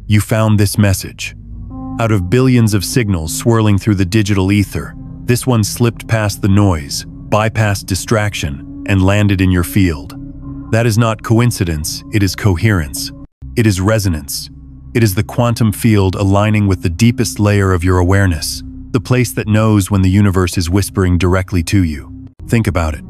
You found this message. Out of billions of signals swirling through the digital ether, this one slipped past the noise, bypassed distraction, and landed in your field. That is not coincidence, it is coherence. It is resonance. It is the quantum field aligning with the deepest layer of your awareness, the place that knows when the universe is whispering directly to you. Think about it.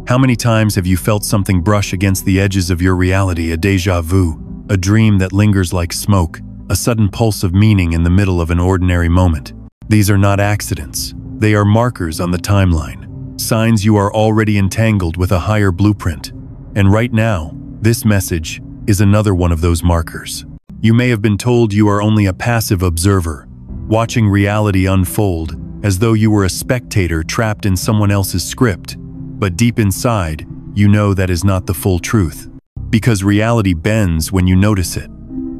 How many times have you felt something brush against the edges of your reality, a déjà vu, a dream that lingers like smoke, a sudden pulse of meaning in the middle of an ordinary moment? These are not accidents. They are markers on the timeline, signs you are already entangled with a higher blueprint. And right now, this message is another one of those markers. You may have been told you are only a passive observer, watching reality unfold as though you were a spectator trapped in someone else's script. But deep inside, you know that is not the full truth. Because reality bends when you notice it.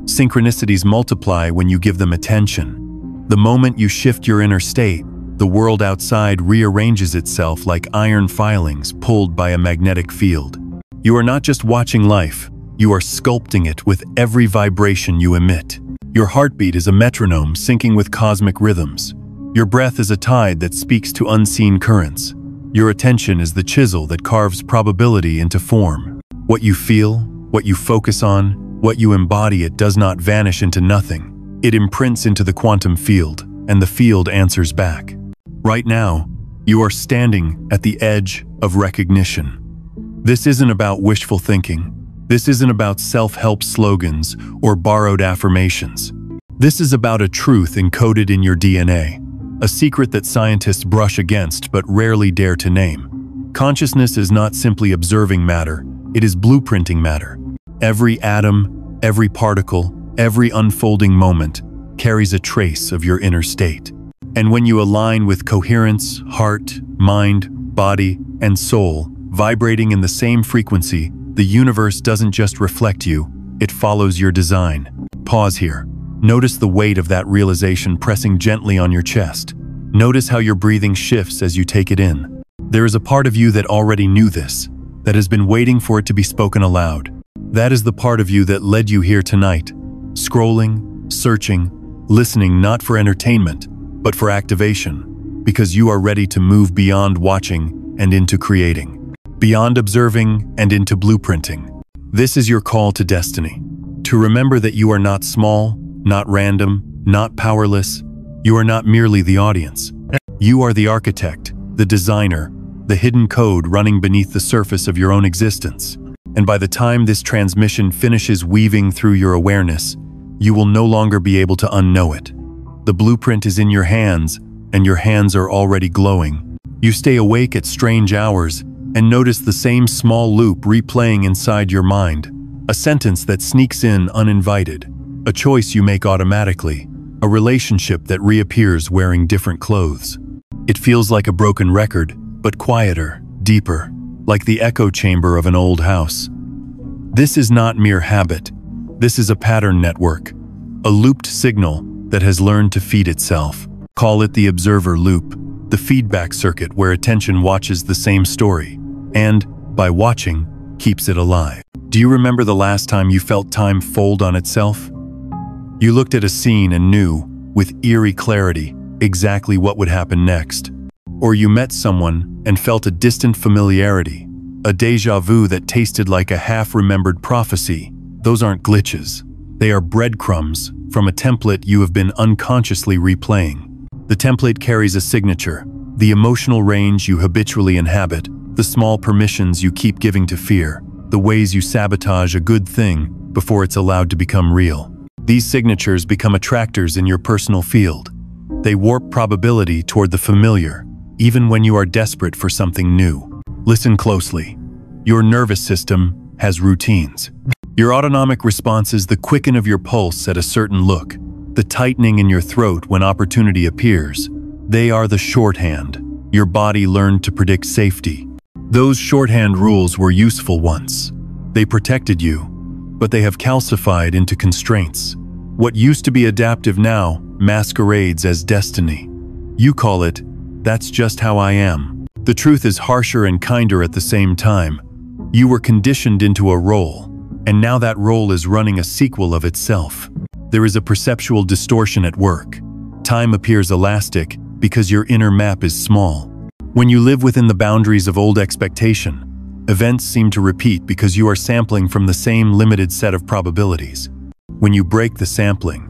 Synchronicities multiply when you give them attention. The moment you shift your inner state, the world outside rearranges itself like iron filings pulled by a magnetic field. You are not just watching life, you are sculpting it with every vibration you emit. Your heartbeat is a metronome syncing with cosmic rhythms. Your breath is a tide that speaks to unseen currents. Your attention is the chisel that carves probability into form. What you feel, what you focus on, what you embody, it does not vanish into nothing. It imprints into the quantum field, and the field answers back. Right now, you are standing at the edge of recognition. This isn't about wishful thinking. This isn't about self-help slogans or borrowed affirmations. This is about a truth encoded in your DNA, a secret that scientists brush against but rarely dare to name. Consciousness is not simply observing matter, it is blueprinting matter. Every atom, every particle, every unfolding moment carries a trace of your inner state. And when you align with coherence, heart, mind, body, and soul, vibrating in the same frequency, the universe doesn't just reflect you, it follows your design. Pause here. Notice the weight of that realization pressing gently on your chest. Notice how your breathing shifts as you take it in. There is a part of you that already knew this, that has been waiting for it to be spoken aloud. That is the part of you that led you here tonight, scrolling, searching, listening not for entertainment, but for activation, because you are ready to move beyond watching and into creating. Beyond observing and into blueprinting. This is your call to destiny. To remember that you are not small, not random, not powerless. You are not merely the audience. You are the architect, the designer, the hidden code running beneath the surface of your own existence. And by the time this transmission finishes weaving through your awareness, you will no longer be able to unknow it. The blueprint is in your hands, and your hands are already glowing. You stay awake at strange hours, and notice the same small loop replaying inside your mind, a sentence that sneaks in uninvited, a choice you make automatically, a relationship that reappears wearing different clothes. It feels like a broken record, but quieter, deeper, like the echo chamber of an old house. This is not mere habit. This is a pattern network, a looped signal that has learned to feed itself. Call it the observer loop, the feedback circuit where attention watches the same story, and, by watching, keeps it alive. Do you remember the last time you felt time fold on itself? You looked at a scene and knew, with eerie clarity, exactly what would happen next. Or you met someone and felt a distant familiarity, a déjà vu that tasted like a half-remembered prophecy. Those aren't glitches. They are breadcrumbs from a template you have been unconsciously replaying. The template carries a signature, the emotional range you habitually inhabit, the small permissions you keep giving to fear, the ways you sabotage a good thing before it's allowed to become real. These signatures become attractors in your personal field. They warp probability toward the familiar, even when you are desperate for something new. Listen closely. Your nervous system has routines. Your autonomic responses, the quicken of your pulse at a certain look, the tightening in your throat when opportunity appears, they are the shorthand your body learned to predict safety. Those shorthand rules were useful once. They protected you, but they have calcified into constraints. What used to be adaptive now masquerades as destiny. You call it, "That's just how I am." The truth is harsher and kinder at the same time. You were conditioned into a role, and now that role is running a sequel of itself. there is a perceptual distortion at work. Time appears elastic because your inner map is small. When you live within the boundaries of old expectation, events seem to repeat because you are sampling from the same limited set of probabilities. When you break the sampling,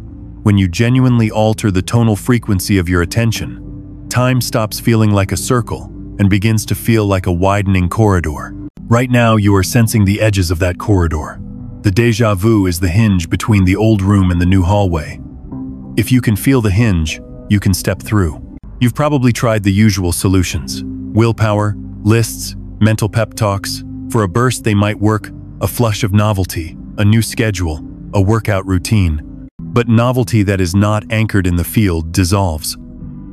when you genuinely alter the tonal frequency of your attention, time stops feeling like a circle and begins to feel like a widening corridor. Right now, you are sensing the edges of that corridor. The déjà vu is the hinge between the old room and the new hallway. If you can feel the hinge, you can step through. You've probably tried the usual solutions: willpower, lists, mental pep talks. For a burst, they might work: a flush of novelty, a new schedule, a workout routine. But novelty that is not anchored in the field dissolves.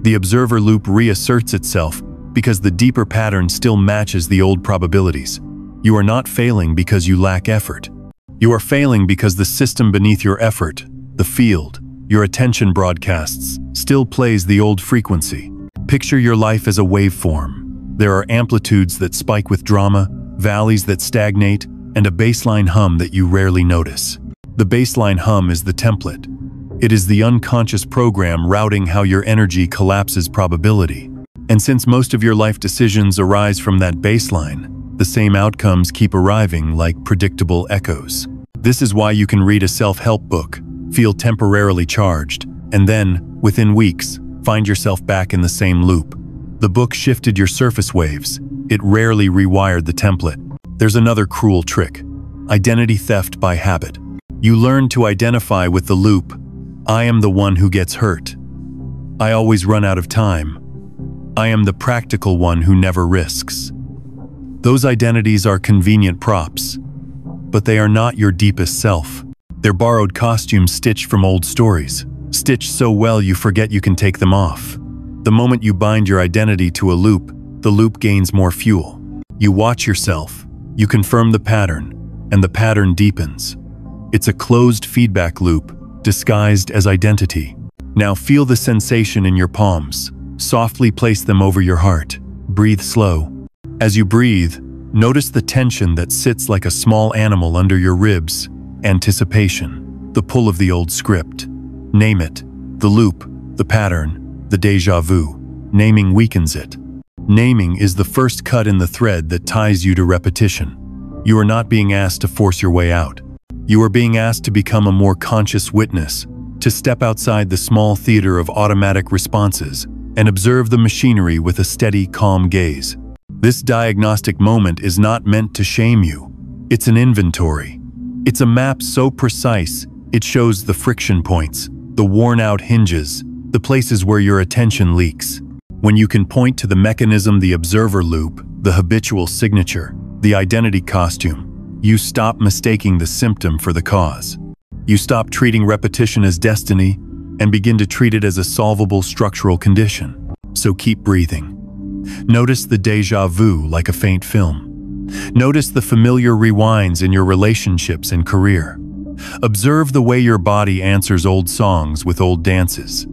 The observer loop reasserts itself because the deeper pattern still matches the old probabilities. You are not failing because you lack effort. You are failing because the system beneath your effort, the field, your attention broadcasts, still plays the old frequency. Picture your life as a waveform. There are amplitudes that spike with drama, valleys that stagnate, and a baseline hum that you rarely notice. The baseline hum is the template. It is the unconscious program routing how your energy collapses probability. And since most of your life decisions arise from that baseline, the same outcomes keep arriving like predictable echoes. This is why you can read a self-help book, feel temporarily charged, and then, within weeks, find yourself back in the same loop. The book shifted your surface waves. It rarely rewired the template. There's another cruel trick: identity theft by habit. You learn to identify with the loop. I am the one who gets hurt. I always run out of time. I am the practical one who never risks. Those identities are convenient props, but they are not your deepest self. They're borrowed costumes stitched from old stories, stitched so well you forget you can take them off. The moment you bind your identity to a loop, the loop gains more fuel. You watch yourself, you confirm the pattern, and the pattern deepens. It's a closed feedback loop, disguised as identity. Now feel the sensation in your palms. Softly place them over your heart. Breathe slow. As you breathe, notice the tension that sits like a small animal under your ribs. Anticipation, the pull of the old script. Name it: the loop, the pattern, the déjà vu. Naming weakens it. Naming is the first cut in the thread that ties you to repetition. You are not being asked to force your way out. You are being asked to become a more conscious witness, to step outside the small theater of automatic responses and observe the machinery with a steady, calm gaze. This diagnostic moment is not meant to shame you. It's an inventory. It's a map so precise, it shows the friction points, the worn-out hinges, the places where your attention leaks. When you can point to the mechanism, the observer loop, the habitual signature, the identity costume, you stop mistaking the symptom for the cause. You stop treating repetition as destiny and begin to treat it as a solvable structural condition. So keep breathing. Notice the déjà vu like a faint film. Notice the familiar rewinds in your relationships and career. Observe the way your body answers old songs with old dances.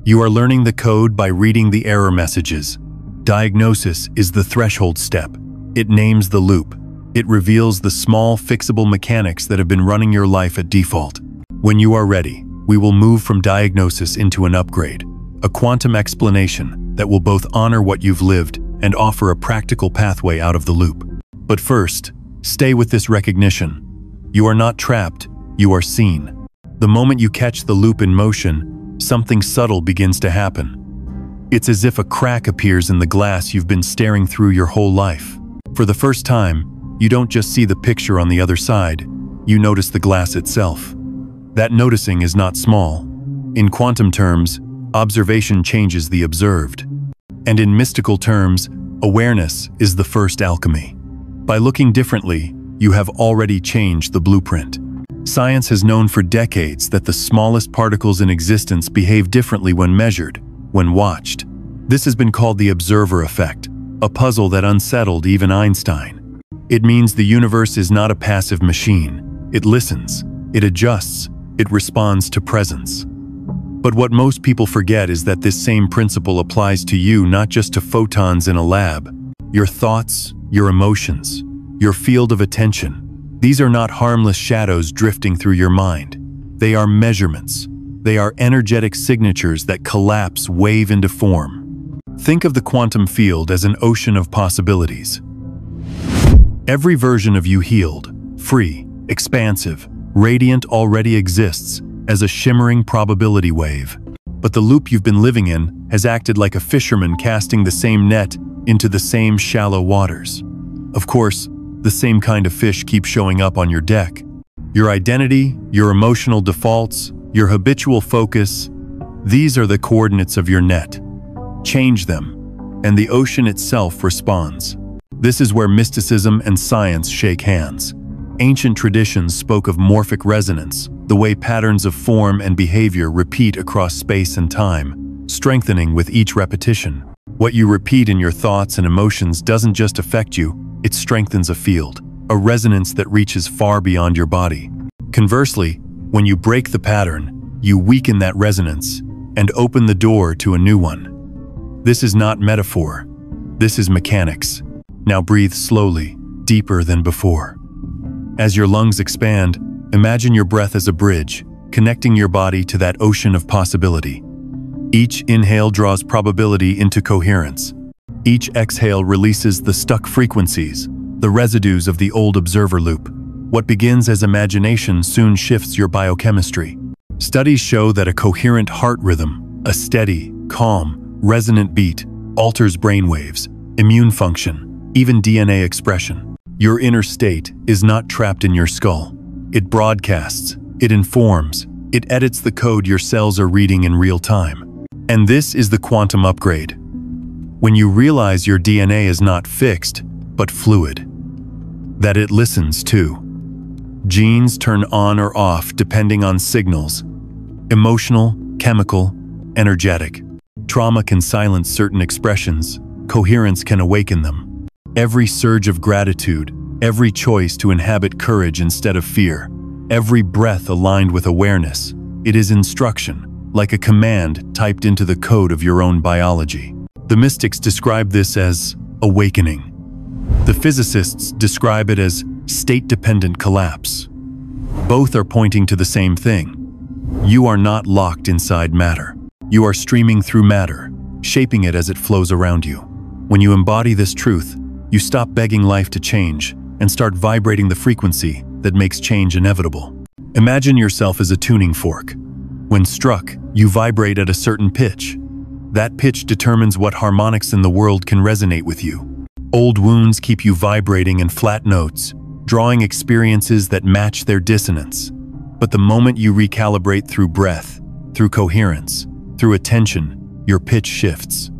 You are learning the code by reading the error messages. Diagnosis is the threshold step. It names the loop. It reveals the small, fixable mechanics that have been running your life at default. When you are ready, we will move from diagnosis into an upgrade, a quantum explanation that will both honor what you've lived and offer a practical pathway out of the loop. But first, stay with this recognition. You are not trapped, you are seen. The moment you catch the loop in motion, something subtle begins to happen. It's as if a crack appears in the glass you've been staring through your whole life. For the first time, you don't just see the picture on the other side, you notice the glass itself. That noticing is not small. In quantum terms, observation changes the observed. And in mystical terms, awareness is the first alchemy. By looking differently, you have already changed the blueprint. Science has known for decades that the smallest particles in existence behave differently when measured, when watched. This has been called the observer effect, a puzzle that unsettled even Einstein. It means the universe is not a passive machine. It listens, it adjusts, it responds to presence. But what most people forget is that this same principle applies to you, not just to photons in a lab. Your thoughts, your emotions, your field of attention. These are not harmless shadows drifting through your mind. They are measurements, They are energetic signatures that collapse wave into form. Think of the quantum field as an ocean of possibilities. Every version of you healed, free, expansive, radiant already exists as a shimmering probability wave. But the loop you've been living in has acted like a fisherman casting the same net into the same shallow waters. Of course, the same kind of fish keep showing up on your deck. Your identity, your emotional defaults, your habitual focus, these are the coordinates of your net. Change them, and the ocean itself responds. This is where mysticism and science shake hands. Ancient traditions spoke of morphic resonance, the way patterns of form and behavior repeat across space and time, strengthening with each repetition. What you repeat in your thoughts and emotions doesn't just affect you, it strengthens a field, a resonance that reaches far beyond your body. Conversely, when you break the pattern, you weaken that resonance and open the door to a new one. This is not metaphor. This is mechanics. Now breathe slowly, deeper than before. As your lungs expand, imagine your breath as a bridge, connecting your body to that ocean of possibility. Each inhale draws probability into coherence. Each exhale releases the stuck frequencies, the residues of the old observer loop. What begins as imagination soon shifts your biochemistry. Studies show that a coherent heart rhythm, a steady, calm, resonant beat, alters brainwaves, immune function, even DNA expression. Your inner state is not trapped in your skull. It broadcasts, it informs, it edits the code your cells are reading in real time. And this is the quantum upgrade. When you realize your DNA is not fixed, but fluid. That it listens too. Genes turn on or off depending on signals. Emotional, chemical, energetic. Trauma can silence certain expressions. Coherence can awaken them. Every surge of gratitude, every choice to inhabit courage instead of fear, every breath aligned with awareness, it is instruction, like a command typed into the code of your own biology. The mystics describe this as awakening. The physicists describe it as state-dependent collapse. Both are pointing to the same thing. You are not locked inside matter. You are streaming through matter, shaping it as it flows around you. When you embody this truth, you stop begging life to change and start vibrating the frequency that makes change inevitable. Imagine yourself as a tuning fork. When struck, you vibrate at a certain pitch. That pitch determines what harmonics in the world can resonate with you. Old wounds keep you vibrating in flat notes, drawing experiences that match their dissonance. But the moment you recalibrate through breath, through coherence, through attention, your pitch shifts.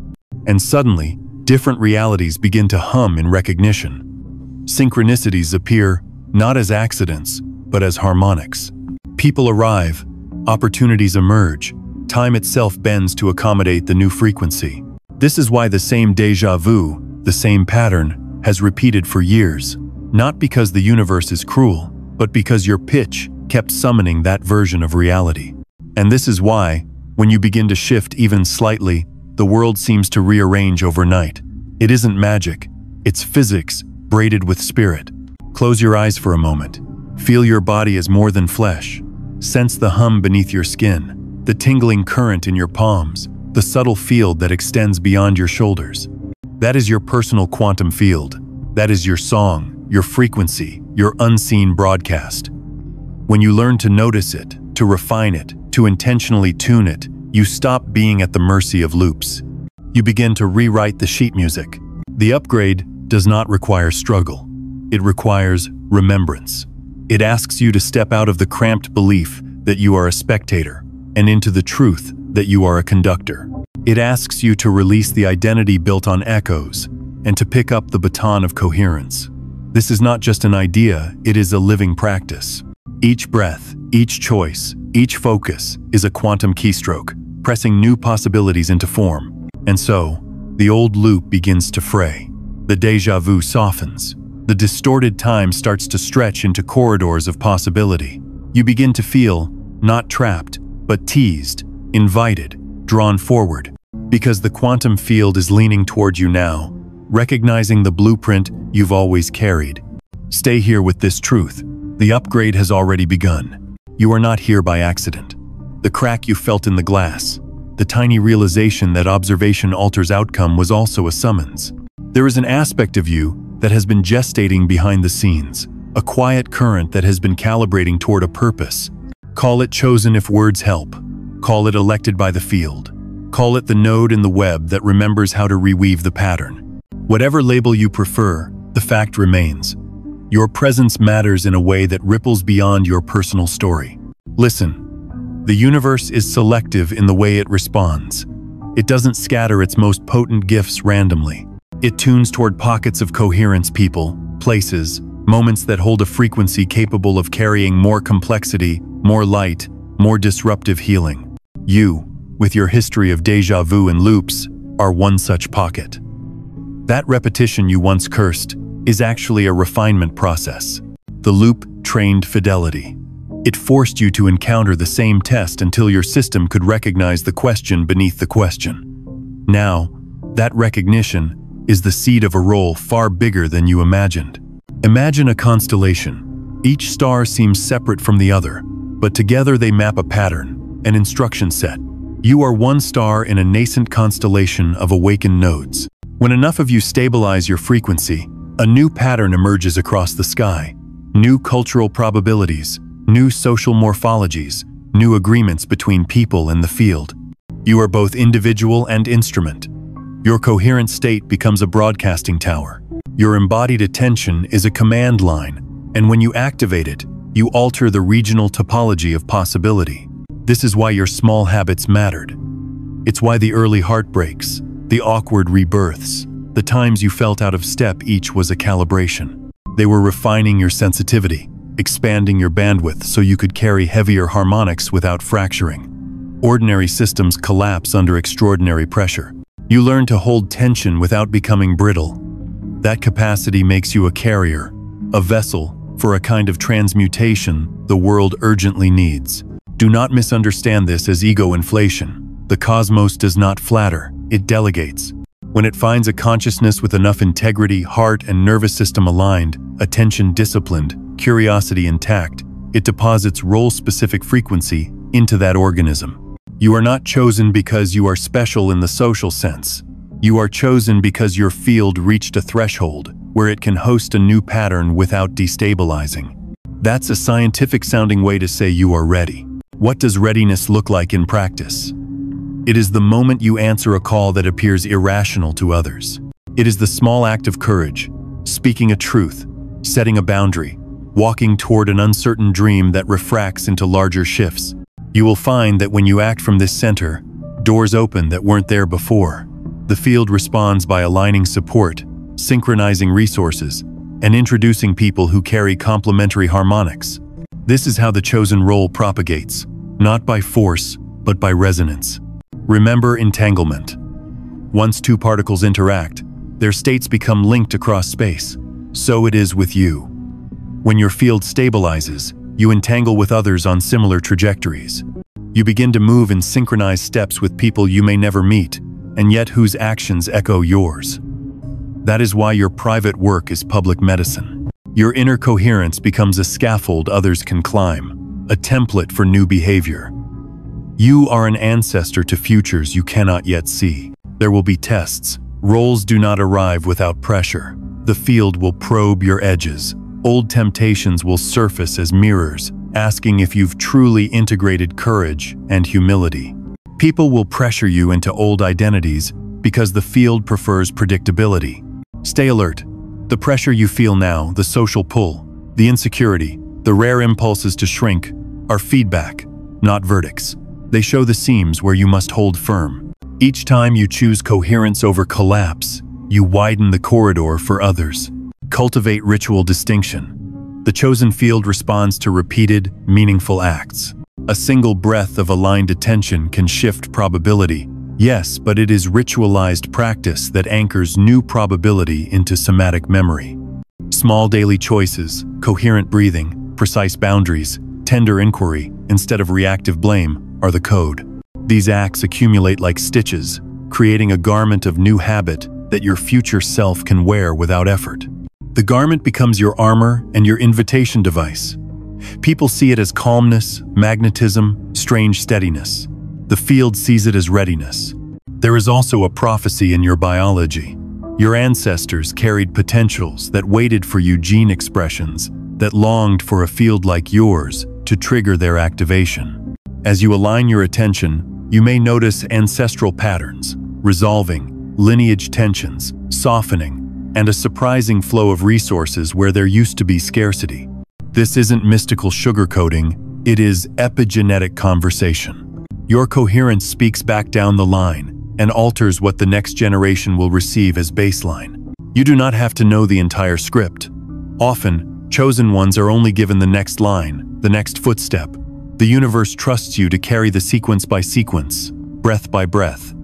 And suddenly, different realities begin to hum in recognition. Synchronicities appear not as accidents, but as harmonics. People arrive, opportunities emerge, time itself bends to accommodate the new frequency. This is why the same déjà vu, the same pattern, has repeated for years. Not because the universe is cruel, but because your pitch kept summoning that version of reality. And this is why, when you begin to shift even slightly, the world seems to rearrange overnight. It isn't magic, it's physics braided with spirit. Close your eyes for a moment. Feel your body as more than flesh. Sense the hum beneath your skin, the tingling current in your palms, the subtle field that extends beyond your shoulders. That is your personal quantum field. That is your song, your frequency, your unseen broadcast. When you learn to notice it, to refine it, to intentionally tune it, you stop being at the mercy of loops. You begin to rewrite the sheet music. The upgrade does not require struggle. It requires remembrance. It asks you to step out of the cramped belief that you are a spectator and into the truth that you are a conductor. It asks you to release the identity built on echoes and to pick up the baton of coherence. This is not just an idea, it is a living practice. Each breath, each choice, each focus is a quantum keystroke, pressing new possibilities into form. And so, the old loop begins to fray. The déjà vu softens. The distorted time starts to stretch into corridors of possibility. You begin to feel, not trapped, but teased, invited, drawn forward. Because the quantum field is leaning toward you now, recognizing the blueprint you've always carried. Stay here with this truth. The upgrade has already begun. You are not here by accident. the crack you felt in the glass, the tiny realization that observation alters outcome was also a summons. There is an aspect of you that has been gestating behind the scenes, a quiet current that has been calibrating toward a purpose. Call it chosen if words help. Call it elected by the field. Call it the node in the web that remembers how to reweave the pattern. Whatever label you prefer, the fact remains. Your presence matters in a way that ripples beyond your personal story. Listen. The universe is selective in the way it responds. It doesn't scatter its most potent gifts randomly. It tunes toward pockets of coherence, people, places, moments that hold a frequency capable of carrying more complexity, more light, more disruptive healing. You, with your history of déjà vu and loops, are one such pocket. That repetition you once cursed is actually a refinement process. The loop trained fidelity. It forced you to encounter the same test until your system could recognize the question beneath the question. Now, that recognition is the seed of a role far bigger than you imagined. Imagine a constellation. Each star seems separate from the other, but together they map a pattern, an instruction set. You are one star in a nascent constellation of awakened nodes. When enough of you stabilize your frequency, a new pattern emerges across the sky. New cultural probabilities, new social morphologies, new agreements between people and the field. You are both individual and instrument. Your coherent state becomes a broadcasting tower. Your embodied attention is a command line, and when you activate it, you alter the regional topology of possibility. This is why your small habits mattered. It's why the early heartbreaks, the awkward rebirths, the times you felt out of step, each was a calibration. They were refining your sensitivity, expanding your bandwidth so you could carry heavier harmonics without fracturing. Ordinary systems collapse under extraordinary pressure. You learn to hold tension without becoming brittle. That capacity makes you a carrier, a vessel for a kind of transmutation the world urgently needs. Do not misunderstand this as ego inflation. The cosmos does not flatter, it delegates. When it finds a consciousness with enough integrity, heart and nervous system aligned, attention disciplined, curiosity intact, it deposits role-specific frequency into that organism. You are not chosen because you are special in the social sense. You are chosen because your field reached a threshold where it can host a new pattern without destabilizing. That's a scientific-sounding way to say you are ready. What does readiness look like in practice? It is the moment you answer a call that appears irrational to others. It is the small act of courage, speaking a truth, setting a boundary, walking toward an uncertain dream that refracts into larger shifts. You will find that when you act from this center, doors open that weren't there before. The field responds by aligning support, synchronizing resources, and introducing people who carry complementary harmonics. This is how the chosen role propagates, not by force, but by resonance. Remember entanglement. Once two particles interact, their states become linked across space. So it is with you. When your field stabilizes, you entangle with others on similar trajectories. You begin to move in synchronized steps with people you may never meet, and yet whose actions echo yours. That is why your private work is public medicine. Your inner coherence becomes a scaffold others can climb, a template for new behavior. You are an ancestor to futures you cannot yet see. There will be tests. Roles do not arrive without pressure. The field will probe your edges. Old temptations will surface as mirrors, asking if you've truly integrated courage and humility. People will pressure you into old identities because the field prefers predictability. Stay alert. The pressure you feel now, the social pull, the insecurity, the rare impulses to shrink, are feedback, not verdicts. They show the seams where you must hold firm. Each time you choose coherence over collapse, you widen the corridor for others. Cultivate ritual distinction. The chosen field responds to repeated, meaningful acts. A single breath of aligned attention can shift probability. Yes, but it is ritualized practice that anchors new probability into somatic memory. Small daily choices, coherent breathing, precise boundaries, tender inquiry, instead of reactive blame, are the code. These acts accumulate like stitches, creating a garment of new habit that your future self can wear without effort. The garment becomes your armor and your invitation device. People see it as calmness, magnetism, strange steadiness. The field sees it as readiness. There is also a prophecy in your biology. Your ancestors carried potentials that waited for you, gene expressions that longed for a field like yours to trigger their activation. As you align your attention, you may notice ancestral patterns, resolving, lineage tensions, softening, and a surprising flow of resources where there used to be scarcity. This isn't mystical sugarcoating, it is epigenetic conversation. Your coherence speaks back down the line and alters what the next generation will receive as baseline. You do not have to know the entire script. Often, chosen ones are only given the next line, the next footstep. The universe trusts you to carry the sequence by sequence, breath by breath.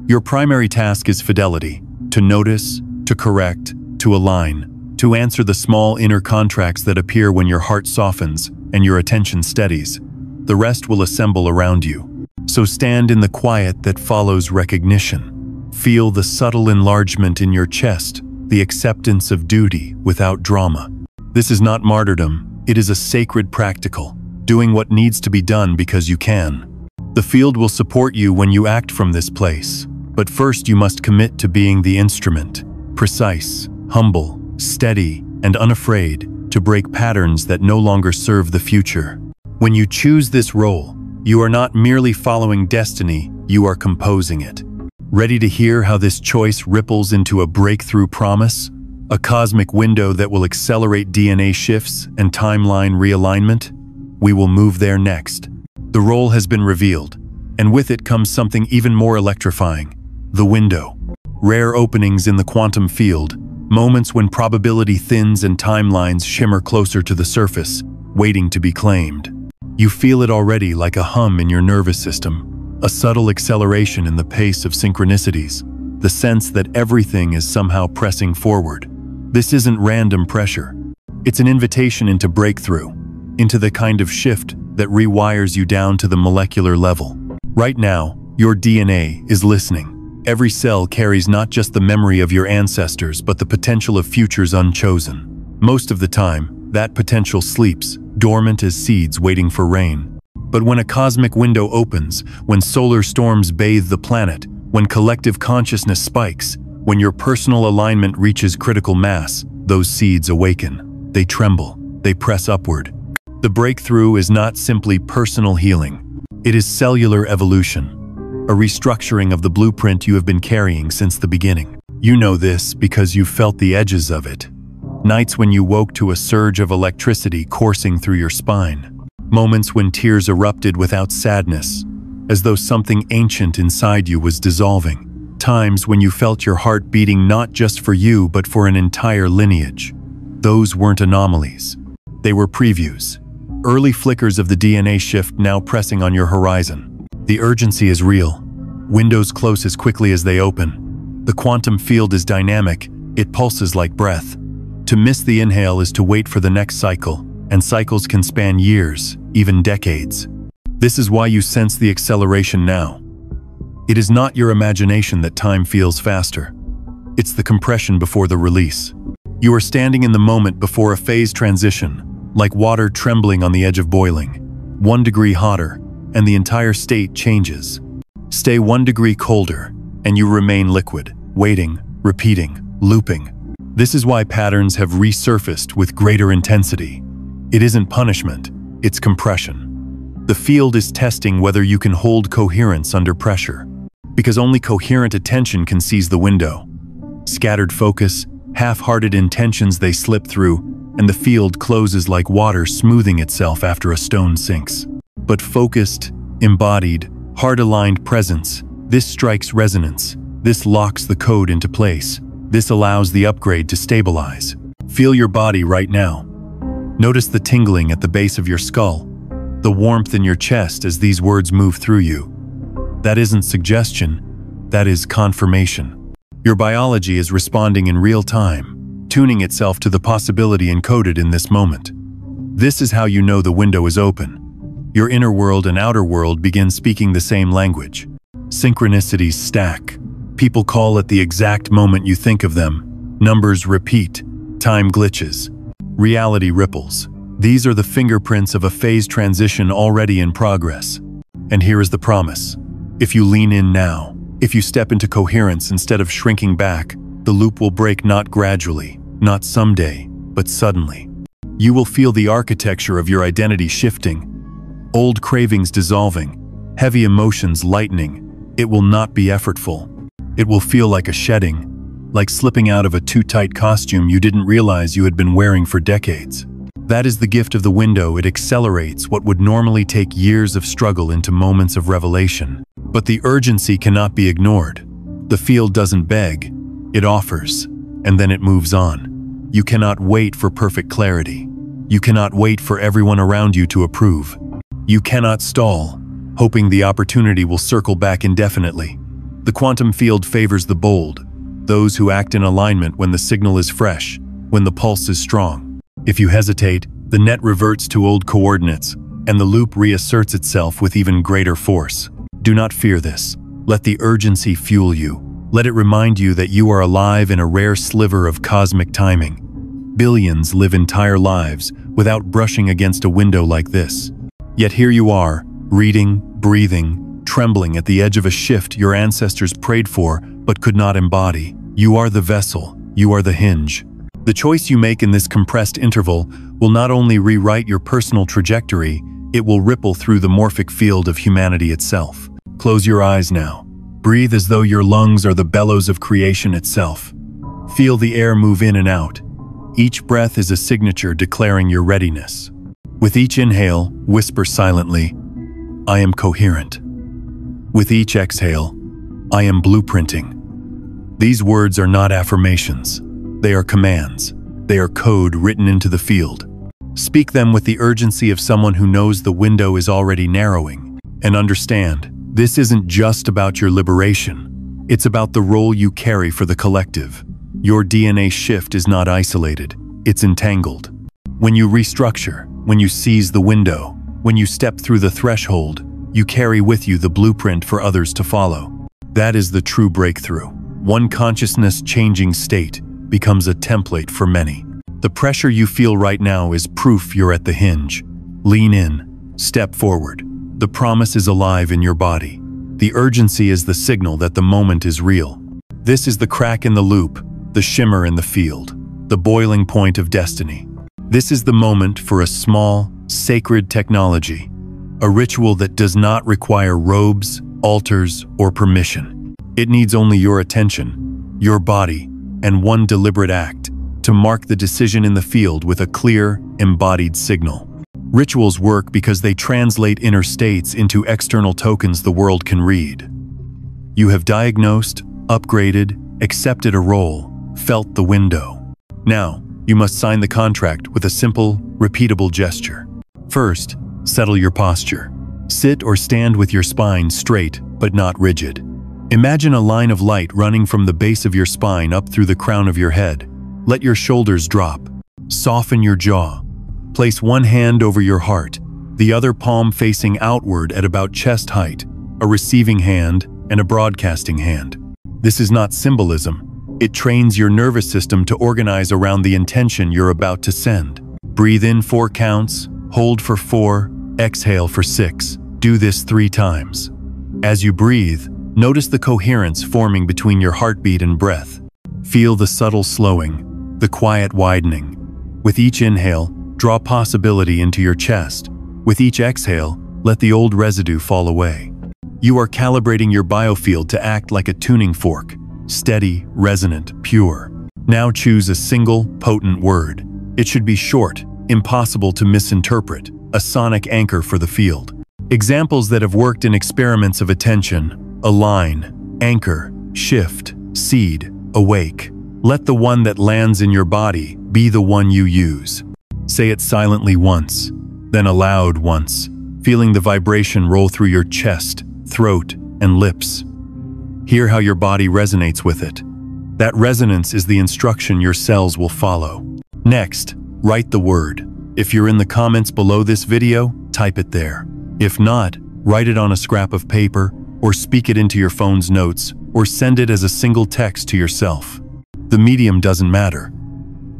Your primary task is fidelity, to notice, to correct, to align, to answer the small inner contracts that appear when your heart softens and your attention steadies. The rest will assemble around you. So stand in the quiet that follows recognition. Feel the subtle enlargement in your chest, the acceptance of duty without drama. This is not martyrdom, it is a sacred practical, doing what needs to be done because you can. The field will support you when you act from this place, but first you must commit to being the instrument, precise, humble, steady, and unafraid to break patterns that no longer serve the future. When you choose this role, you are not merely following destiny, you are composing it. Ready to hear how this choice ripples into a breakthrough promise? A cosmic window that will accelerate DNA shifts and timeline realignment? We will move there next. The role has been revealed, and with it comes something even more electrifying. The window. Rare openings in the quantum field, moments when probability thins and timelines shimmer closer to the surface, waiting to be claimed. You feel it already like a hum in your nervous system, a subtle acceleration in the pace of synchronicities, the sense that everything is somehow pressing forward. This isn't random pressure. It's an invitation into breakthrough, into the kind of shift that rewires you down to the molecular level. Right now, your DNA is listening. Every cell carries not just the memory of your ancestors, but the potential of futures unchosen. Most of the time, that potential sleeps, dormant as seeds waiting for rain. But when a cosmic window opens, when solar storms bathe the planet, when collective consciousness spikes, when your personal alignment reaches critical mass, those seeds awaken. They tremble. They press upward. The breakthrough is not simply personal healing. It is cellular evolution, a restructuring of the blueprint you have been carrying since the beginning. You know this because you've felt the edges of it. Nights when you woke to a surge of electricity coursing through your spine. Moments when tears erupted without sadness, as though something ancient inside you was dissolving. Times when you felt your heart beating not just for you but for an entire lineage. Those weren't anomalies. They were previews. Early flickers of the DNA shift now pressing on your horizon. The urgency is real. Windows close as quickly as they open. The quantum field is dynamic. It pulses like breath. To miss the inhale is to wait for the next cycle, and cycles can span years, even decades. This is why you sense the acceleration now. It is not your imagination that time feels faster. It's the compression before the release. You are standing in the moment before a phase transition, like water trembling on the edge of boiling. 1 degree hotter, and the entire state changes. Stay 1 degree colder, and you remain liquid, waiting, repeating, looping. This is why patterns have resurfaced with greater intensity. It isn't punishment, it's compression. The field is testing whether you can hold coherence under pressure, because only coherent attention can seize the window. Scattered focus, half-hearted intentions, they slip through, and the field closes like water smoothing itself after a stone sinks. But focused, embodied, heart-aligned presence, this strikes resonance. This locks the code into place. This allows the upgrade to stabilize. Feel your body right now. Notice the tingling at the base of your skull, the warmth in your chest as these words move through you. That isn't suggestion, that is confirmation. Your biology is responding in real time, tuning itself to the possibility encoded in this moment. This is how you know the window is open. Your inner world and outer world begin speaking the same language. Synchronicities stack. People call at the exact moment you think of them. Numbers repeat. Time glitches. Reality ripples. These are the fingerprints of a phase transition already in progress. And here is the promise. If you lean in now, if you step into coherence instead of shrinking back, the loop will break not gradually, not someday, but suddenly. You will feel the architecture of your identity shifting, old cravings dissolving, heavy emotions lightening. It will not be effortful. It will feel like a shedding, like slipping out of a too tight costume you didn't realize you had been wearing for decades. That is the gift of the window. It accelerates what would normally take years of struggle into moments of revelation. But the urgency cannot be ignored. The field doesn't beg, it offers, and then it moves on. You cannot wait for perfect clarity. You cannot wait for everyone around you to approve. You cannot stall, hoping the opportunity will circle back indefinitely. The quantum field favors the bold, those who act in alignment when the signal is fresh, when the pulse is strong. If you hesitate, the net reverts to old coordinates, and the loop reasserts itself with even greater force. Do not fear this. Let the urgency fuel you. Let it remind you that you are alive in a rare sliver of cosmic timing. Billions live entire lives without brushing against a window like this. Yet here you are, reading, breathing, trembling at the edge of a shift your ancestors prayed for but could not embody. You are the vessel. You are the hinge. The choice you make in this compressed interval will not only rewrite your personal trajectory, it will ripple through the morphic field of humanity itself. Close your eyes now. Breathe as though your lungs are the bellows of creation itself. Feel the air move in and out. Each breath is a signature declaring your readiness. With each inhale, whisper silently, "I am coherent." With each exhale, "I am blueprinting." These words are not affirmations. They are commands. They are code written into the field. Speak them with the urgency of someone who knows the window is already narrowing. And understand, this isn't just about your liberation. It's about the role you carry for the collective. Your DNA shift is not isolated. It's entangled. When you restructure, when you seize the window, when you step through the threshold, you carry with you the blueprint for others to follow. That is the true breakthrough. One consciousness-changing state becomes a template for many. The pressure you feel right now is proof you're at the hinge. Lean in, step forward. The promise is alive in your body. The urgency is the signal that the moment is real. This is the crack in the loop, the shimmer in the field, the boiling point of destiny. This is the moment for a small, sacred technology, a ritual that does not require robes, altars, or permission. It needs only your attention, your body, and one deliberate act to mark the decision in the field with a clear, embodied signal. Rituals work because they translate inner states into external tokens the world can read. You have diagnosed, upgraded, accepted a role, felt the window. Now, you must sign the contract with a simple, repeatable gesture. First, settle your posture. Sit or stand with your spine straight but not rigid. Imagine a line of light running from the base of your spine up through the crown of your head. Let your shoulders drop. Soften your jaw. Place one hand over your heart, the other palm facing outward at about chest height, a receiving hand and a broadcasting hand. This is not symbolism. It trains your nervous system to organize around the intention you're about to send. Breathe in 4 counts, hold for 4, exhale for 6. Do this 3 times. As you breathe, notice the coherence forming between your heartbeat and breath. Feel the subtle slowing, the quiet widening. With each inhale, draw possibility into your chest. With each exhale, let the old residue fall away. You are calibrating your biofield to act like a tuning fork, steady, resonant, pure. Now choose a single, potent word. It should be short, impossible to misinterpret, a sonic anchor for the field. Examples that have worked in experiments of attention: align, anchor, shift, seed, awake. Let the one that lands in your body be the one you use. Say it silently once, then aloud once, feeling the vibration roll through your chest, throat, and lips. Hear how your body resonates with it. That resonance is the instruction your cells will follow. Next, write the word. If you're in the comments below this video, type it there. If not, write it on a scrap of paper, or speak it into your phone's notes, or send it as a single text to yourself. The medium doesn't matter.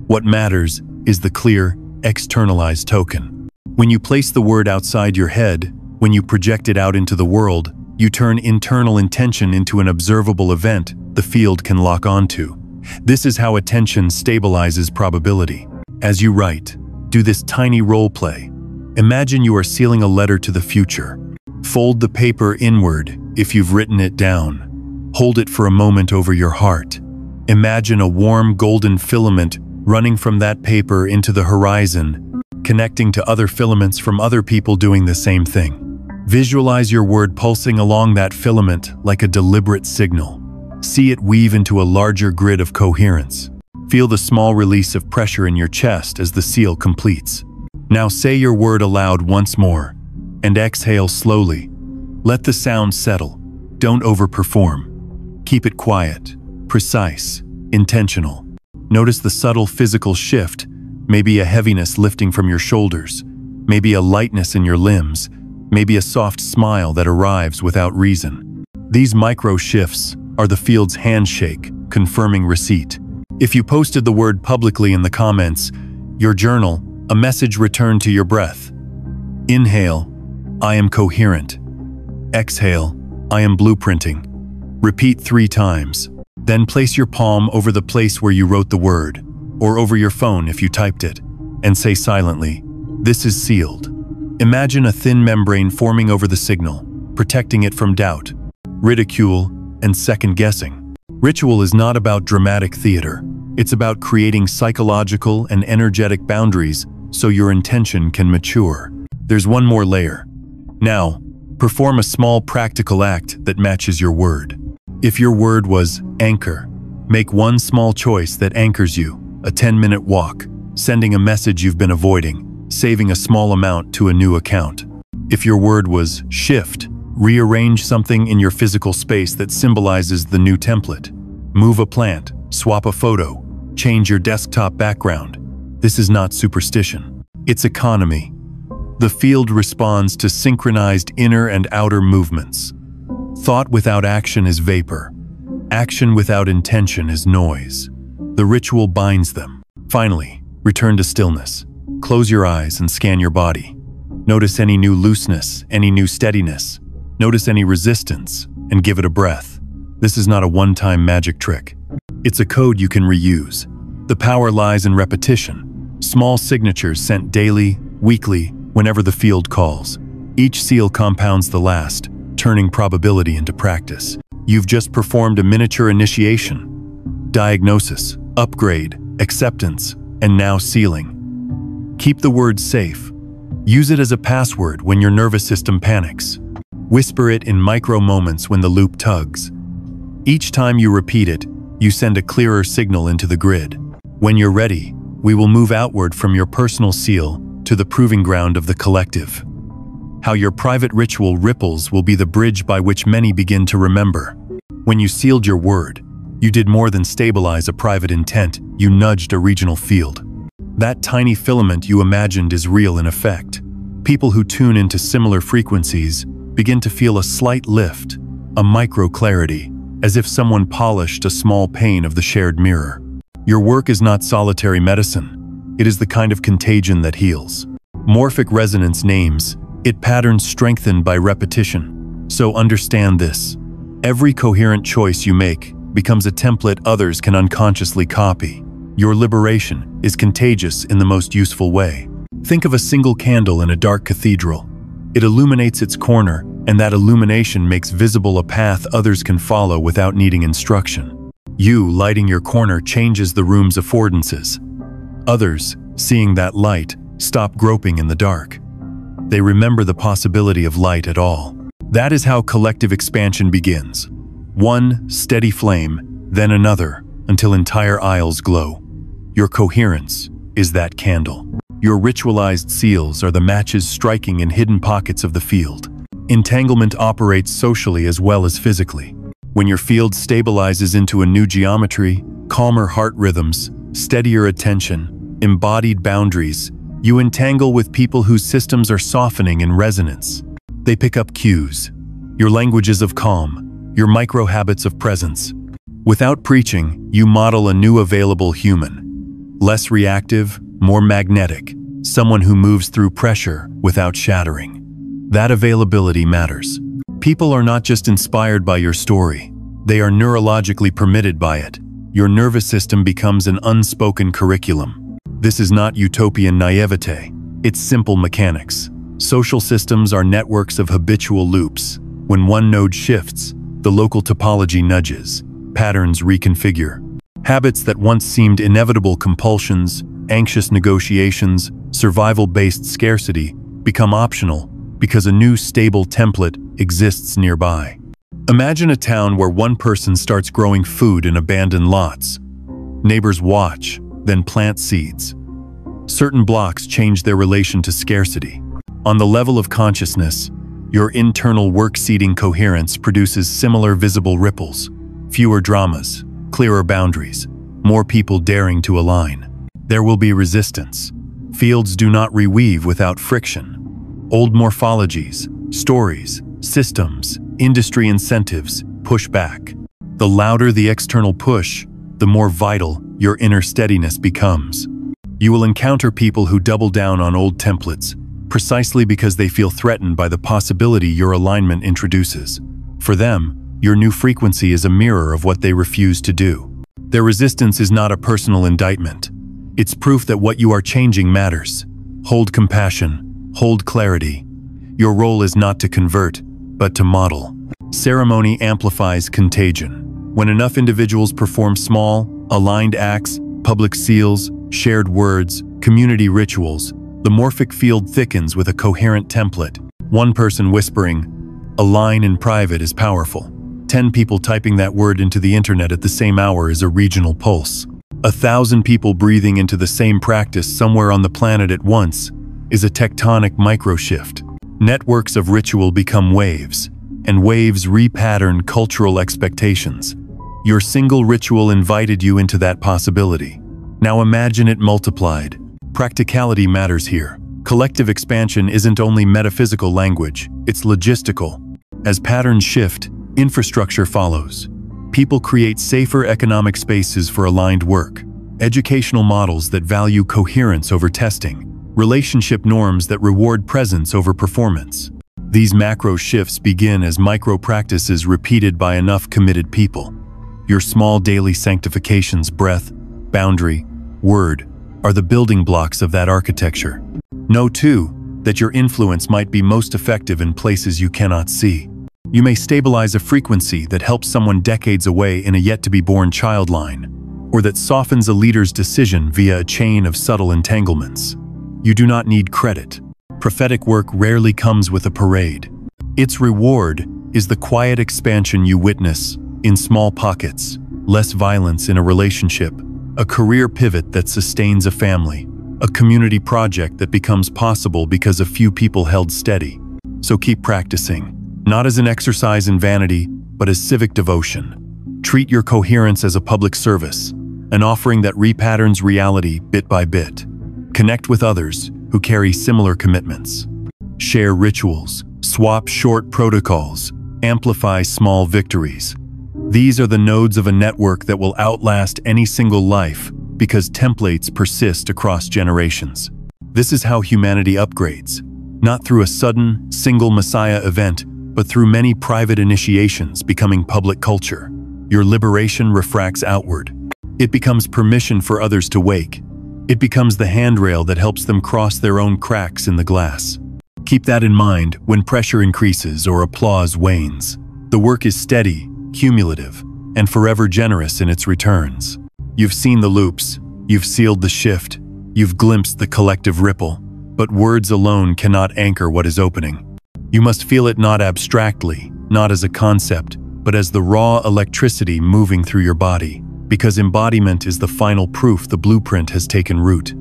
What matters is the clear, externalized token. When you place the word outside your head, When you project it out into the world, you turn internal intention into an observable event the field can lock onto. This is how attention stabilizes probability. As you write, do this tiny role play. Imagine you are sealing a letter to the future. Fold the paper inward if you've written it down. Hold it for a moment over your heart. Imagine a warm golden filament running from that paper into the horizon, connecting to other filaments from other people doing the same thing. Visualize your word pulsing along that filament like a deliberate signal. See it weave into a larger grid of coherence. Feel the small release of pressure in your chest as the seal completes. Now say your word aloud once more, and exhale slowly. Let the sound settle. Don't overperform. Keep it quiet, precise, intentional. Notice the subtle physical shift, maybe a heaviness lifting from your shoulders, maybe a lightness in your limbs, maybe a soft smile that arrives without reason. These micro shifts are the field's handshake, confirming receipt. If you posted the word publicly in the comments, your journal, a message returned to your breath. Inhale, I am coherent. Exhale, I am blueprinting. Repeat 3 times. Then place your palm over the place where you wrote the word, or over your phone if you typed it, and say silently, "This is sealed." Imagine a thin membrane forming over the signal, protecting it from doubt, ridicule, and second-guessing. Ritual is not about dramatic theater. It's about creating psychological and energetic boundaries so your intention can mature. There's one more layer. Now, perform a small practical act that matches your word. If your word was anchor, make one small choice that anchors you, a 10-minute walk, sending a message you've been avoiding, saving a small amount to a new account. If your word was shift, rearrange something in your physical space that symbolizes the new template. Move a plant, swap a photo, change your desktop background. This is not superstition. It's economy. The field responds to synchronized inner and outer movements. Thought without action is vapor. Action without intention is noise. The ritual binds them. Finally, return to stillness. Close your eyes and scan your body. Notice any new looseness, any new steadiness. Notice any resistance, and give it a breath. This is not a one-time magic trick. It's a code you can reuse. The power lies in repetition. Small signatures sent daily, weekly, whenever the field calls. Each seal compounds the last, turning probability into practice. You've just performed a miniature initiation. Diagnosis, upgrade, acceptance, and now sealing. Keep the word safe. Use it as a password when your nervous system panics. Whisper it in micro moments when the loop tugs. Each time you repeat it, you send a clearer signal into the grid. When you're ready, we will move outward from your personal seal to the proving ground of the collective. How your private ritual ripples will be the bridge by which many begin to remember. When you sealed your word, you did more than stabilize a private intent, you nudged a regional field. That tiny filament you imagined is real in effect. People who tune into similar frequencies begin to feel a slight lift, a micro-clarity, as if someone polished a small pane of the shared mirror. Your work is not solitary medicine. It is the kind of contagion that heals. Morphic resonance names it patterns strengthened by repetition. So understand this. Every coherent choice you make becomes a template others can unconsciously copy. Your liberation is contagious in the most useful way. Think of a single candle in a dark cathedral. It illuminates its corner, and that illumination makes visible a path others can follow without needing instruction. You lighting your corner changes the room's affordances. Others, seeing that light, stop groping in the dark. They remember the possibility of light at all. That is how collective expansion begins. One steady flame, then another, until entire aisles glow. Your coherence is that candle. Your ritualized seals are the matches striking in hidden pockets of the field. Entanglement operates socially as well as physically. When your field stabilizes into a new geometry, calmer heart rhythms, steadier attention, embodied boundaries, you entangle with people whose systems are softening in resonance. They pick up cues, your languages of calm, your micro-habits of presence. Without preaching, you model a new available human. Less reactive, more magnetic, someone who moves through pressure without shattering. That availability matters. People are not just inspired by your story. They are neurologically permitted by it. Your nervous system becomes an unspoken curriculum. This is not utopian naivete. It's simple mechanics. Social systems are networks of habitual loops. When one node shifts, the local topology nudges. Patterns reconfigure. Habits that once seemed inevitable compulsions, anxious negotiations, survival-based scarcity become optional because a new stable template exists nearby. Imagine a town where one person starts growing food in abandoned lots. Neighbors watch, then plant seeds. Certain blocks change their relation to scarcity. On the level of consciousness, your internal work-seeding coherence produces similar visible ripples, fewer dramas, clearer boundaries, more people daring to align. There will be resistance. Fields do not reweave without friction. Old morphologies, stories, systems, industry incentives push back. The louder the external push, the more vital your inner steadiness becomes. You will encounter people who double down on old templates, precisely because they feel threatened by the possibility your alignment introduces. For them, your new frequency is a mirror of what they refuse to do. Their resistance is not a personal indictment. It's proof that what you are changing matters. Hold compassion. Hold clarity. Your role is not to convert, but to model. Ceremony amplifies contagion. When enough individuals perform small, aligned acts, public seals, shared words, community rituals, the morphic field thickens with a coherent template. One person whispering, "Align in private" is powerful. 10 people typing that word into the internet at the same hour is a regional pulse. 1,000 people breathing into the same practice somewhere on the planet at once is a tectonic microshift. Networks of ritual become waves, and waves repattern cultural expectations. Your single ritual invited you into that possibility. Now imagine it multiplied. Practicality matters here. Collective expansion isn't only metaphysical language, it's logistical. As patterns shift, infrastructure follows. People create safer economic spaces for aligned work, educational models that value coherence over testing, relationship norms that reward presence over performance. These macro shifts begin as micro practices repeated by enough committed people. Your small daily sanctifications, breath, boundary, word, are the building blocks of that architecture. Know, too, that your influence might be most effective in places you cannot see. You may stabilize a frequency that helps someone decades away in a yet-to-be-born child line, or that softens a leader's decision via a chain of subtle entanglements. You do not need credit. Prophetic work rarely comes with a parade. Its reward is the quiet expansion you witness in small pockets, less violence in a relationship, a career pivot that sustains a family, a community project that becomes possible because a few people held steady. So keep practicing, not as an exercise in vanity, but as civic devotion. Treat your coherence as a public service, an offering that repatterns reality bit by bit. Connect with others who carry similar commitments. Share rituals, swap short protocols, amplify small victories. These are the nodes of a network that will outlast any single life because templates persist across generations. This is how humanity upgrades, not through a sudden, single messiah event, but through many private initiations becoming public culture. Your liberation refracts outward. It becomes permission for others to wake. It becomes the handrail that helps them cross their own cracks in the glass. Keep that in mind when pressure increases or applause wanes. The work is steady, cumulative, and forever generous in its returns. You've seen the loops, you've sealed the shift, you've glimpsed the collective ripple, but words alone cannot anchor what is opening. You must feel it not abstractly, not as a concept, but as the raw electricity moving through your body, because embodiment is the final proof the blueprint has taken root.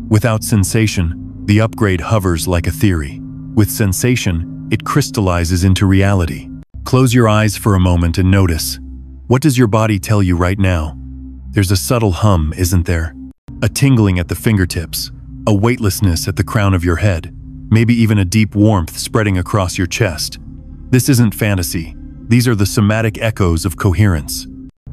Without sensation, the upgrade hovers like a theory. With sensation, it crystallizes into reality. Close your eyes for a moment and notice. What does your body tell you right now? There's a subtle hum, isn't there? A tingling at the fingertips, a weightlessness at the crown of your head, maybe even a deep warmth spreading across your chest. This isn't fantasy. These are the somatic echoes of coherence.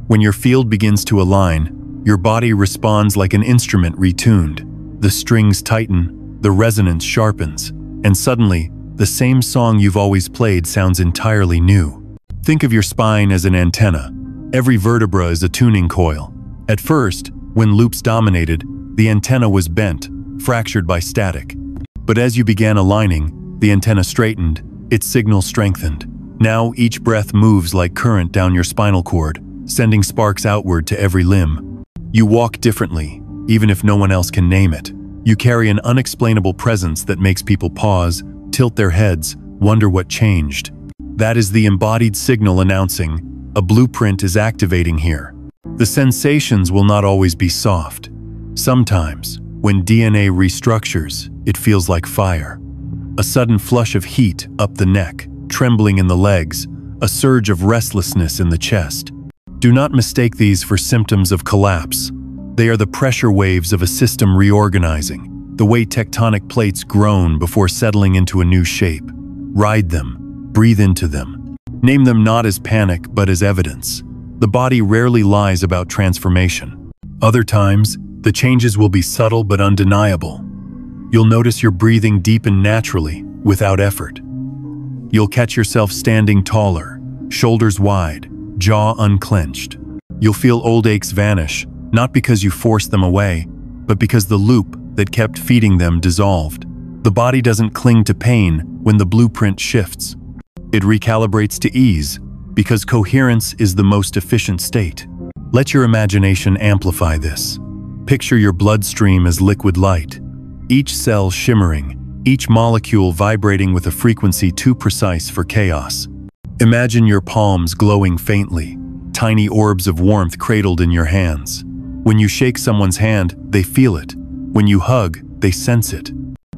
When your field begins to align, your body responds like an instrument retuned. The strings tighten, the resonance sharpens, and suddenly, the same song you've always played sounds entirely new. Think of your spine as an antenna. Every vertebra is a tuning coil. At first, when loops dominated, the antenna was bent, fractured by static. But as you began aligning, the antenna straightened, its signal strengthened. Now each breath moves like current down your spinal cord, sending sparks outward to every limb. You walk differently, even if no one else can name it. You carry an unexplainable presence that makes people pause, tilt their heads, wonder what changed. That is the embodied signal announcing, a blueprint is activating here. The sensations will not always be soft. Sometimes, when DNA restructures, it feels like fire. A sudden flush of heat up the neck, trembling in the legs, a surge of restlessness in the chest. Do not mistake these for symptoms of collapse. They are the pressure waves of a system reorganizing, the way tectonic plates groan before settling into a new shape. Ride them, breathe into them. Name them not as panic but as evidence. The body rarely lies about transformation. Other times, the changes will be subtle but undeniable. You'll notice your breathing deepen naturally, without effort. You'll catch yourself standing taller, shoulders wide, jaw unclenched. You'll feel old aches vanish, not because you forced them away, but because the loop that kept feeding them dissolved. The body doesn't cling to pain when the blueprint shifts. It recalibrates to ease, because coherence is the most efficient state. Let your imagination amplify this. Picture your bloodstream as liquid light, each cell shimmering, each molecule vibrating with a frequency too precise for chaos. Imagine your palms glowing faintly, tiny orbs of warmth cradled in your hands. When you shake someone's hand, they feel it. When you hug, they sense it.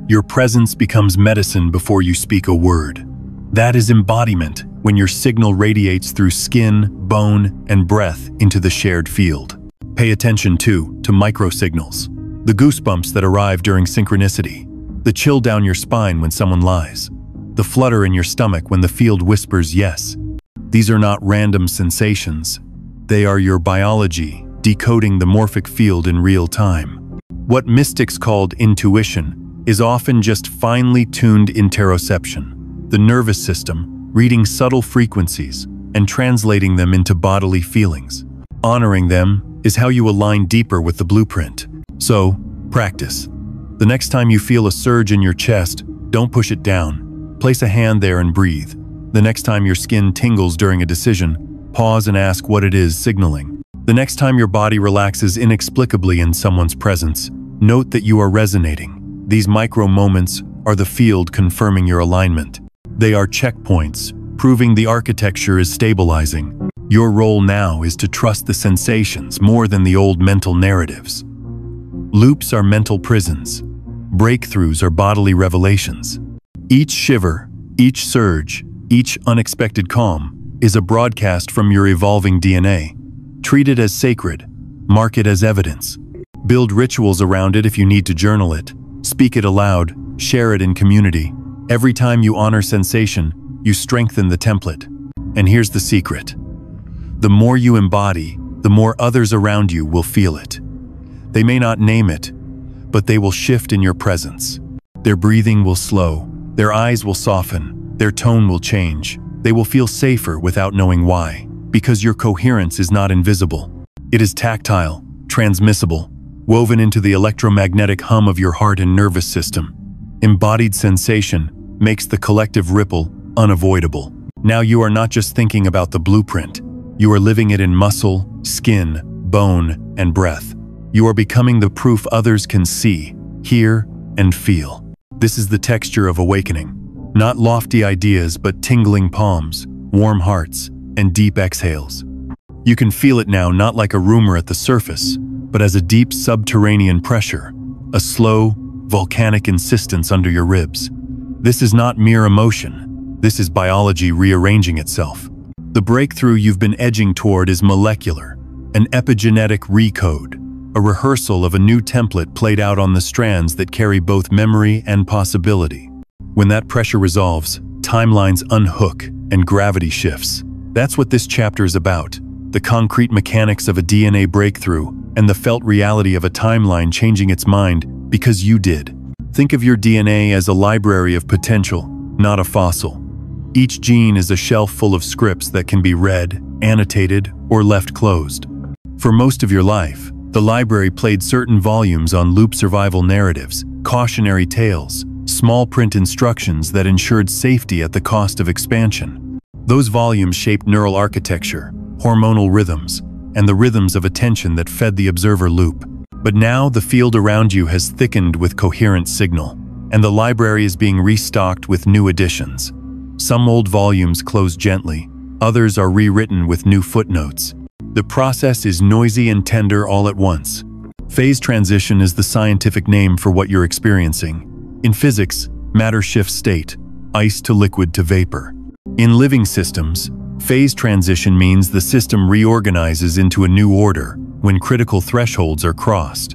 Your presence becomes medicine before you speak a word. That is embodiment, when your signal radiates through skin, bone, and breath into the shared field. Pay attention, too, to microsignals. The goosebumps that arrive during synchronicity. The chill down your spine when someone lies. The flutter in your stomach when the field whispers yes. These are not random sensations. They are your biology, decoding the morphic field in real time. What mystics called intuition is often just finely tuned interoception, the nervous system reading subtle frequencies and translating them into bodily feelings. Honoring them is how you align deeper with the blueprint. So, practice. The next time you feel a surge in your chest, don't push it down. Place a hand there and breathe. The next time your skin tingles during a decision, pause and ask what it is signaling. The next time your body relaxes inexplicably in someone's presence, note that you are resonating. These micro moments are the field confirming your alignment. They are checkpoints, proving the architecture is stabilizing. Your role now is to trust the sensations more than the old mental narratives. Loops are mental prisons. Breakthroughs are bodily revelations. Each shiver, each surge, each unexpected calm is a broadcast from your evolving DNA. Treat it as sacred. Mark it as evidence. Build rituals around it if you need to journal it. Speak it aloud. Share it in community. Every time you honor sensation, you strengthen the template. And here's the secret. The more you embody, the more others around you will feel it. They may not name it, but they will shift in your presence. Their breathing will slow, their eyes will soften, their tone will change. They will feel safer without knowing why, because your coherence is not invisible. It is tactile, transmissible, woven into the electromagnetic hum of your heart and nervous system. Embodied sensation makes the collective ripple unavoidable. Now you are not just thinking about the blueprint. You are living it in muscle, skin, bone, and breath. You are becoming the proof others can see, hear, and feel. This is the texture of awakening. Not lofty ideas, but tingling palms, warm hearts, and deep exhales. You can feel it now, not like a rumor at the surface, but as a deep subterranean pressure, a slow, volcanic insistence under your ribs. This is not mere emotion. This is biology rearranging itself. The breakthrough you've been edging toward is molecular, an epigenetic recode, a rehearsal of a new template played out on the strands that carry both memory and possibility. When that pressure resolves, timelines unhook and gravity shifts. That's what this chapter is about, the concrete mechanics of a DNA breakthrough and the felt reality of a timeline changing its mind because you did. Think of your DNA as a library of potential, not a fossil. Each gene is a shelf full of scripts that can be read, annotated, or left closed. For most of your life, the library played certain volumes on loop survival narratives, cautionary tales, small print instructions that ensured safety at the cost of expansion. Those volumes shaped neural architecture, hormonal rhythms, and the rhythms of attention that fed the observer loop. But now the field around you has thickened with coherent signal, and the library is being restocked with new additions. Some old volumes close gently, others are rewritten with new footnotes. The process is noisy and tender all at once. Phase transition is the scientific name for what you're experiencing. In physics, matter shifts state, ice to liquid to vapor. In living systems, phase transition means the system reorganizes into a new order when critical thresholds are crossed.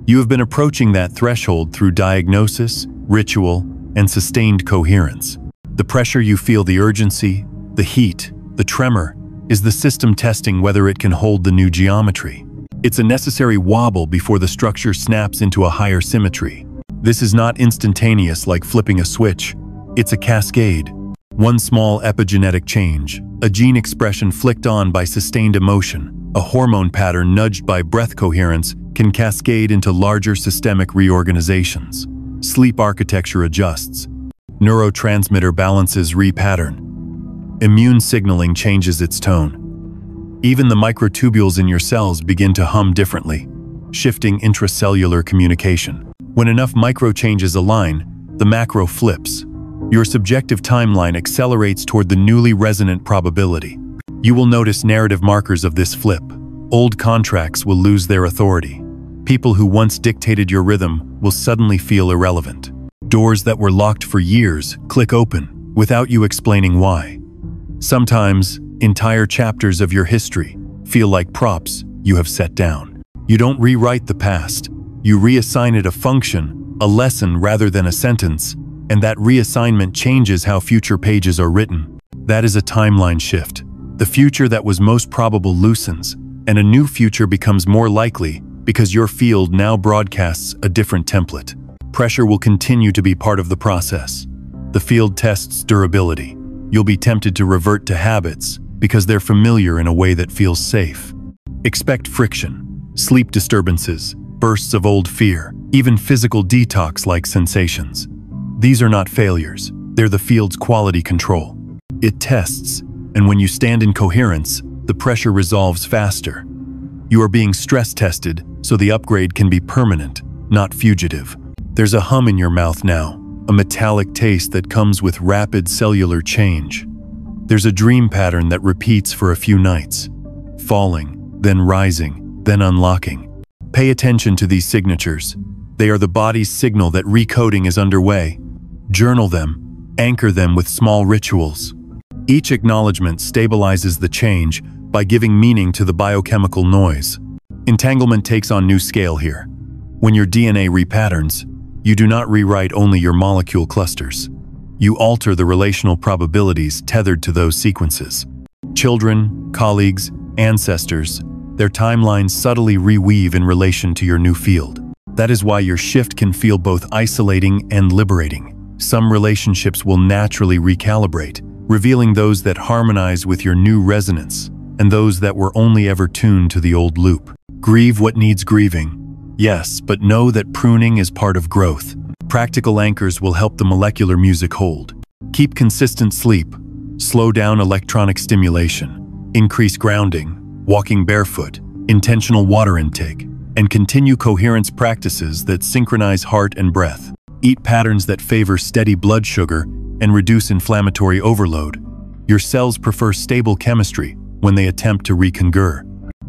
You have been approaching that threshold through diagnosis, ritual, and sustained coherence. The pressure you feel, the urgency, the heat, the tremor, is the system testing whether it can hold the new geometry. It's a necessary wobble before the structure snaps into a higher symmetry. This is not instantaneous like flipping a switch. It's a cascade. One small epigenetic change, a gene expression flicked on by sustained emotion, a hormone pattern nudged by breath coherence, can cascade into larger systemic reorganizations. Sleep architecture adjusts. Neurotransmitter balances repattern. Immune signaling changes its tone. Even the microtubules in your cells begin to hum differently, shifting intracellular communication. When enough micro changes align, the macro flips. Your subjective timeline accelerates toward the newly resonant probability. You will notice narrative markers of this flip. Old contracts will lose their authority. People who once dictated your rhythm will suddenly feel irrelevant. Doors that were locked for years click open without you explaining why. Sometimes, entire chapters of your history feel like props you have set down. You don't rewrite the past. You reassign it a function, a lesson rather than a sentence, and that reassignment changes how future pages are written. That is a timeline shift. The future that was most probable loosens, and a new future becomes more likely because your field now broadcasts a different template. Pressure will continue to be part of the process. The field tests durability. You'll be tempted to revert to habits because they're familiar in a way that feels safe. Expect friction, sleep disturbances, bursts of old fear, even physical detox-like sensations. These are not failures. They're the field's quality control. It tests, and when you stand in coherence, the pressure resolves faster. You are being stress tested so the upgrade can be permanent, not fugitive. There's a hum in your mouth now, a metallic taste that comes with rapid cellular change. There's a dream pattern that repeats for a few nights, falling, then rising, then unlocking. Pay attention to these signatures. They are the body's signal that recoding is underway. Journal them, anchor them with small rituals. Each acknowledgement stabilizes the change by giving meaning to the biochemical noise. Entanglement takes on new scale here. When your DNA repatterns, you do not rewrite only your molecule clusters. You alter the relational probabilities tethered to those sequences. Children, colleagues, ancestors, their timelines subtly reweave in relation to your new field. That is why your shift can feel both isolating and liberating. Some relationships will naturally recalibrate, revealing those that harmonize with your new resonance, and those that were only ever tuned to the old loop. Grieve what needs grieving. Yes, but know that pruning is part of growth. Practical anchors will help the molecular music hold. Keep consistent sleep. Slow down electronic stimulation. Increase grounding, walking barefoot, intentional water intake, and continue coherence practices that synchronize heart and breath. Eat patterns that favor steady blood sugar and reduce inflammatory overload. Your cells prefer stable chemistry when they attempt to reconfigure.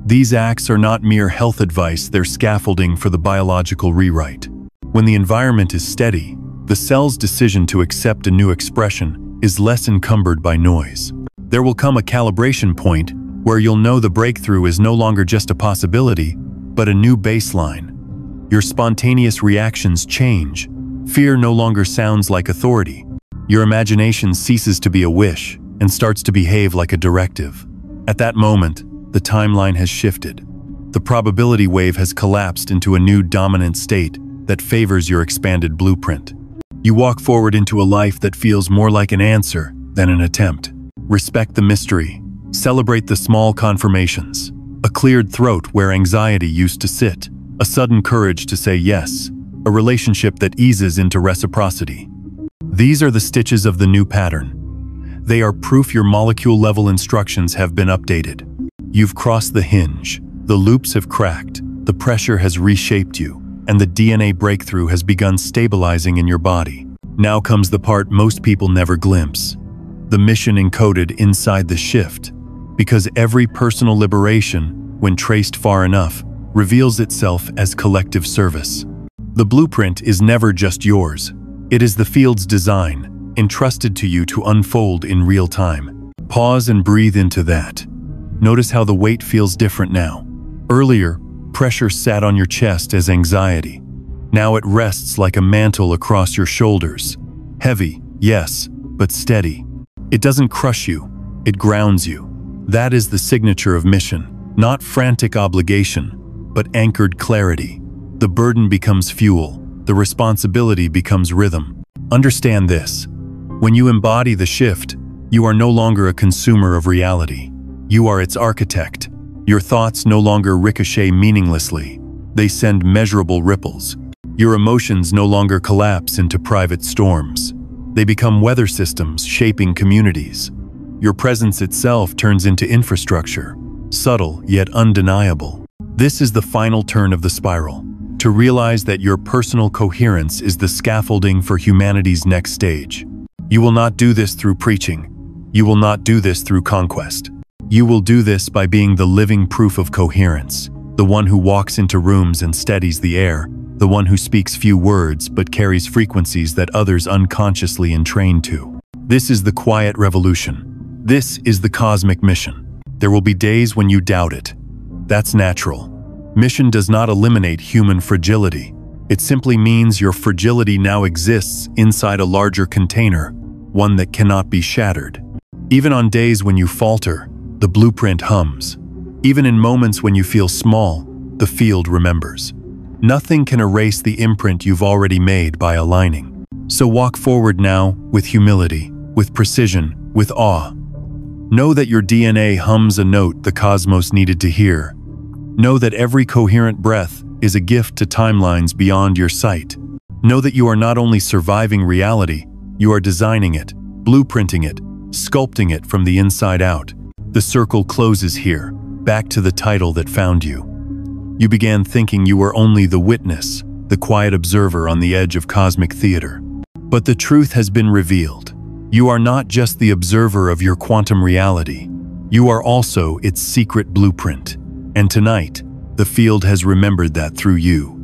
These acts are not mere health advice, they're scaffolding for the biological rewrite. When the environment is steady, the cell's decision to accept a new expression is less encumbered by noise. There will come a calibration point where you'll know the breakthrough is no longer just a possibility, but a new baseline. Your spontaneous reactions change. Fear no longer sounds like authority. Your imagination ceases to be a wish and starts to behave like a directive. At that moment, the timeline has shifted. The probability wave has collapsed into a new dominant state that favors your expanded blueprint. You walk forward into a life that feels more like an answer than an attempt. Respect the mystery. Celebrate the small confirmations. A cleared throat where anxiety used to sit. A sudden courage to say yes. A relationship that eases into reciprocity. These are the stitches of the new pattern. They are proof your molecule-level instructions have been updated. You've crossed the hinge. The loops have cracked. The pressure has reshaped you. And the DNA breakthrough has begun stabilizing in your body. Now comes the part most people never glimpse. The mission encoded inside the shift. Because every personal liberation, when traced far enough, reveals itself as collective service. The blueprint is never just yours. It is the field's design, entrusted to you to unfold in real time. Pause and breathe into that. Notice how the weight feels different now. Earlier, pressure sat on your chest as anxiety. Now it rests like a mantle across your shoulders. Heavy, yes, but steady. It doesn't crush you, it grounds you. That is the signature of mission, not frantic obligation, but anchored clarity. The burden becomes fuel, the responsibility becomes rhythm. Understand this. When you embody the shift, you are no longer a consumer of reality. You are its architect. Your thoughts no longer ricochet meaninglessly. They send measurable ripples. Your emotions no longer collapse into private storms. They become weather systems shaping communities. Your presence itself turns into infrastructure, subtle yet undeniable. This is the final turn of the spiral. To realize that your personal coherence is the scaffolding for humanity's next stage. You will not do this through preaching. You will not do this through conquest. You will do this by being the living proof of coherence, the one who walks into rooms and steadies the air, the one who speaks few words but carries frequencies that others unconsciously entrain to. This is the quiet revolution. This is the cosmic mission. There will be days when you doubt it. That's natural. Mission does not eliminate human fragility. It simply means your fragility now exists inside a larger container, one that cannot be shattered. Even on days when you falter, the blueprint hums. Even in moments when you feel small, the field remembers. Nothing can erase the imprint you've already made by aligning. So walk forward now with humility, with precision, with awe. Know that your DNA hums a note the cosmos needed to hear. Know that every coherent breath is a gift to timelines beyond your sight. Know that you are not only surviving reality, you are designing it, blueprinting it, sculpting it from the inside out. The circle closes here, back to the title that found you. You began thinking you were only the witness, the quiet observer on the edge of cosmic theater. But the truth has been revealed. You are not just the observer of your quantum reality. You are also its secret blueprint. And tonight, the field has remembered that through you.